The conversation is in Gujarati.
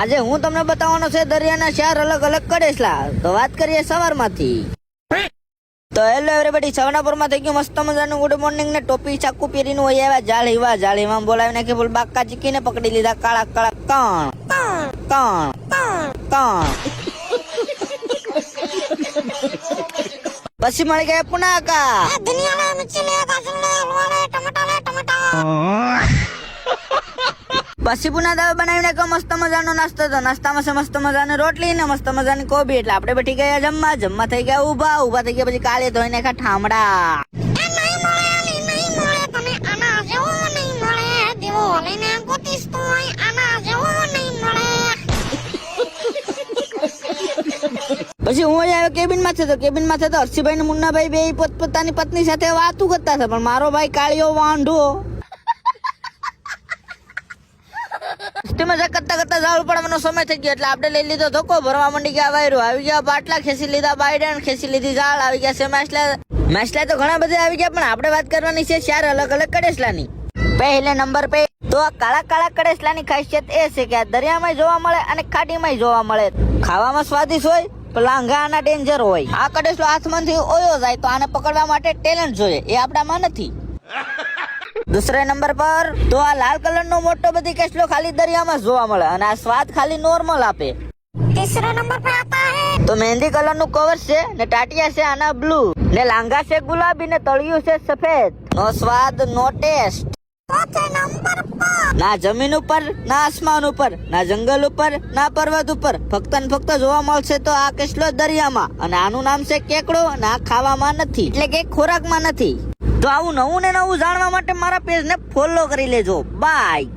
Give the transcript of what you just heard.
આજે હું તમને બતાવવાનો છે દરિયાના 4 અલગ અલગ કડેસલા. તો વાત કરીએ સવારમાંથી. તો હેલો એવરીબડી, સવનાપુરમાં થઈ ગયું મસ્ત મજાનું ગુડ મોર્નિંગ ને ટોપી ચાકુ પહેરીને હોય આવ્યા જાળીમાં બોલાવીને કે બોલ બાકા ચીકીને પકડી લીધા કાળા કાળા કણ. પછી મળી ગયા પુનાકા. પછી પુના દાવે બનાવીને કહો મસ્ત મજાનો નાસ્તો. તો નાસ્તામાં છે મસ્ત મજાની રોટલી ને મસ્ત મજાની કોબી. એટલે આપણે બેઠી ગયા જમવા થઈ ગયા ઉભા થઈ ગયા. પછી કાલે ધોઈ નાખ્યા ઠામડા. પછી હું આવ્યો કેબિન માં છે. તો હર્ષિભાઈ ને મુન્નાભાઈ બે પોતપોતાની પત્ની સાથે વાતું કરતા હતા. પણ મારો ભાઈ કાળિયો વાંઢો મજા કરતા ઝાડ પડવાનો સમય થઈ ગયો. એટલે આપણે લઈ લીધો ધોકો, ભરવા માંડી ગયા વાયરો. આવી ગયા બાટલા, ખેંચી લીધા બાયડન, ખેંચી લીધી ઝાડ. આવી ગયા છે માછલા તો ઘણા બધા આવી ગયા. પણ આપણે વાત કરવાની છે 4 અલગ અલગ કડેસલાની. પહેલે નંબર પે તો આ કાળા કડેસલાની ખાસિયત એ છે કે આ દરિયામાં જોવા મળે અને ખાડીમાં જોવા મળે. ખાવામાં સ્વાદિષ્ટ હોય પણ લાંઘાના ડેન્જર હોય. આ કડેસલો હાથમાંથી ઓયો જાય તો આને પકડવા માટે ટેલેન્ટ જોઈએ, એ આપણામાં નથી. દૂસરે નંબર પર તો આ લાલ કલર નો મોટો બધી કેસલો ખાલી દરિયામાં જોવા મળે અને આ સ્વાદ ખાલી નોર્મલ આપે. તીસરે નંબર પર આતા હે તો મહેંદી કલર નું કવર છે ને ટાટિયા છે આના બ્લુ ને લાંગા છે ગુલાબી ને તળિયું છે સફેદ. નો સ્વાદ નો ટેસ્ટ. ના જમીન ઉપર, ના આસમાન ઉપર, ના જંગલ ઉપર, ના પર્વત ઉપર, ફક્ત ને ફક્ત જોવા મળશે તો આ કેસલો દરિયામાં. અને આનું નામ છે કેકડો અને આ ખાવામાં નથી, એટલે કે ખોરાકમાં નથી. તો આવું નવું ને નવું જાણવા માટે મારા પેજ ને ફોલો કરી લેજો. બાય.